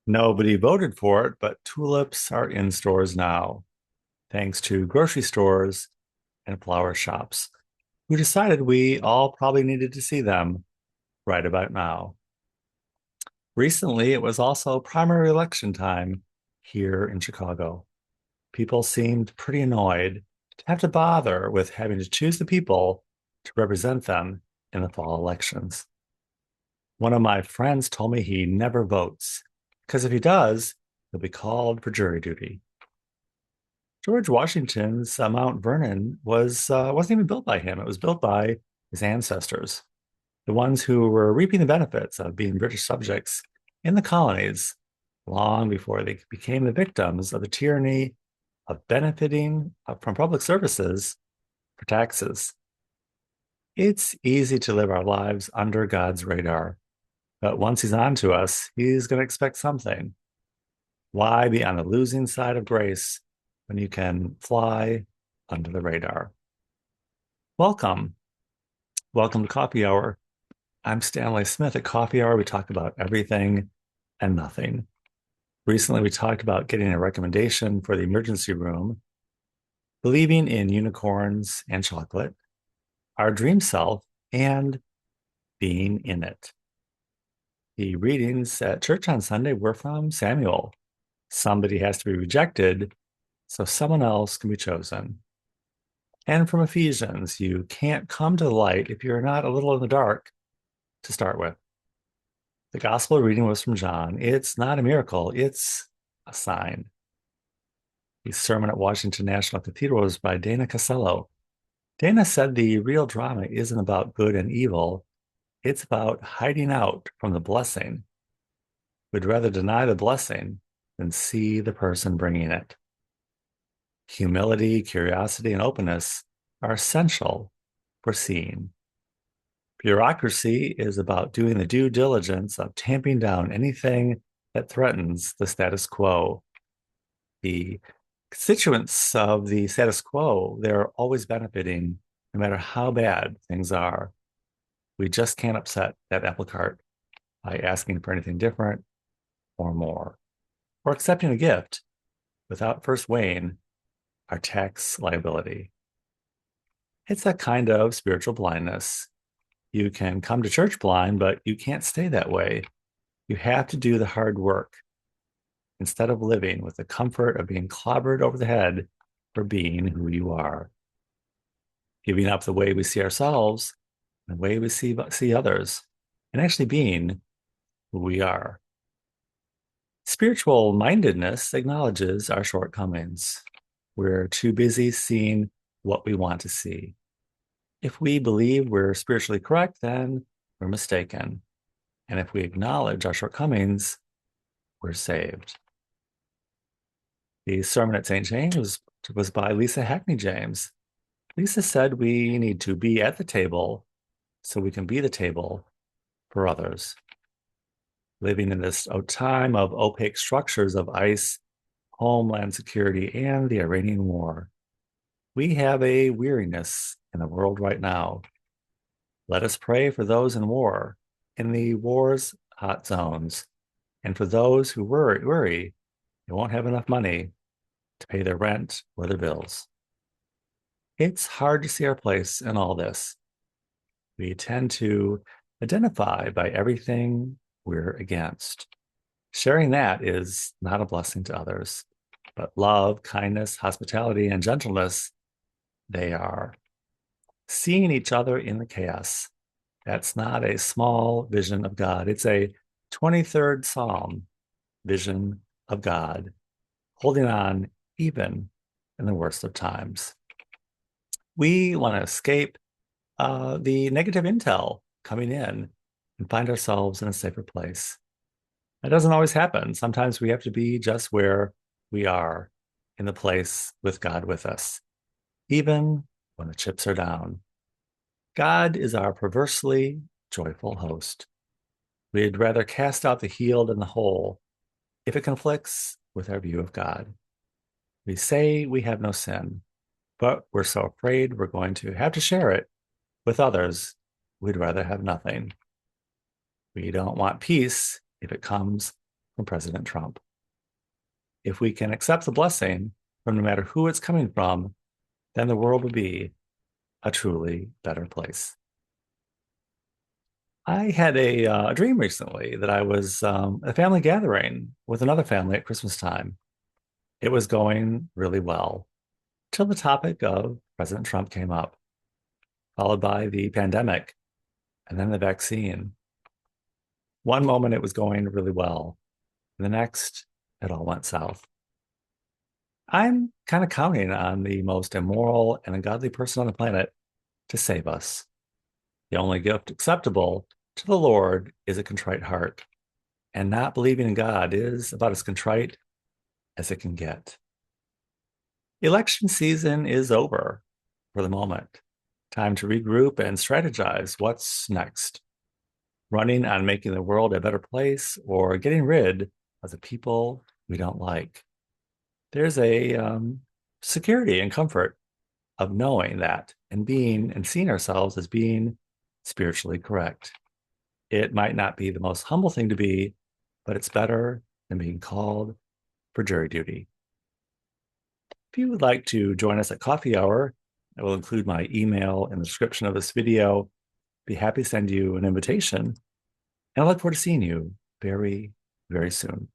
Nobody voted for it, but tulips are in stores now, thanks to grocery stores and flower shops, who decided we all probably needed to see them right about now. Recently, it was also primary election time here in Chicago. People seemed pretty annoyed to have to bother with having to choose the people to represent them in the fall elections. One of my friends told me he never votes because if he does, he'll be called for jury duty. George Washington's Mount Vernon wasn't even built by him. It was built by his ancestors, the ones who were reaping the benefits of being British subjects in the colonies long before they became the victims of the tyranny of benefiting from public services for taxes. It's easy to live our lives under God's radar, but once he's on to us, he's going to expect something. Why be on the losing side of grace when you can fly under the radar? Welcome. Welcome to Coffee Hour. I'm Stanley Smith. At Coffee Hour, we talk about everything and nothing. Recently, we talked about getting a recommendation for the emergency room, believing in unicorns and chocolate, our dream self, and being in it. The readings at church on Sunday were from Samuel. Somebody has to be rejected so someone else can be chosen. And from Ephesians, you can't come to the light if you're not a little in the dark to start with. The gospel reading was from John. It's not a miracle, it's a sign. The sermon at Washington National Cathedral was by Dana Casello. Dana said the real drama isn't about good and evil, it's about hiding out from the blessing. We'd rather deny the blessing than see the person bringing it. Humility, curiosity, and openness are essential for seeing. Bureaucracy is about doing the due diligence of tamping down anything that threatens the status quo. The constituents of the status quo, they're always benefiting no matter how bad things are. We just can't upset that apple cart by asking for anything different or more, or accepting a gift without first weighing our tax liability. It's a kind of spiritual blindness. You can come to church blind, but you can't stay that way. You have to do the hard work instead of living with the comfort of being clobbered over the head for being who you are. Giving up the way we see ourselves, the way we see others, and actually being who we are. Spiritual mindedness acknowledges our shortcomings. We're too busy seeing what we want to see. If we believe we're spiritually correct, then we're mistaken. And if we acknowledge our shortcomings, we're saved. The sermon at St. James was by Lisa Hackney James. Lisa said we need to be at the table so we can be the table for others. Living in this time of opaque structures of ICE, Homeland Security, and the Iranian war, we have a weariness in the world right now. Let us pray for those in war, in the war's hot zones, and for those who worry they won't have enough money to pay their rent or their bills. It's hard to see our place in all this. We tend to identify by everything we're against. Sharing that is not a blessing to others, but love, kindness, hospitality, and gentleness, they are. Seeing each other in the chaos, that's not a small vision of God. It's a 23rd Psalm vision of God, holding on even in the worst of times. We want to escape the negative intel coming in and find ourselves in a safer place. That doesn't always happen. Sometimes we have to be just where we are in the place with God with us, even when the chips are down. God is our perversely joyful host. We'd rather cast out the healed and the whole if it conflicts with our view of God. We say we have no sin, but we're so afraid we're going to have to share it with others. We'd rather have nothing. We don't want peace if it comes from President Trump. If we can accept the blessing from no matter who it's coming from, then the world will be a truly better place. I had a dream recently that I was at a family gathering with another family at Christmas time. It was going really well till the topic of President Trump came up, followed by the pandemic and then the vaccine. One moment it was going really well, and the next it all went south. I'm kind of counting on the most immoral and ungodly person on the planet to save us. The only gift acceptable to the Lord is a contrite heart, and not believing in God is about as contrite as it can get. Election season is over for the moment. Time to regroup and strategize what's next. Running on making the world a better place or getting rid of the people we don't like. There's a security and comfort of knowing that and being and seeing ourselves as being spiritually correct. It might not be the most humble thing to be, but it's better than being called for jury duty. If you would like to join us at coffee hour, I will include my email in the description of this video. Be happy to send you an invitation. And I look forward to seeing you very, very soon.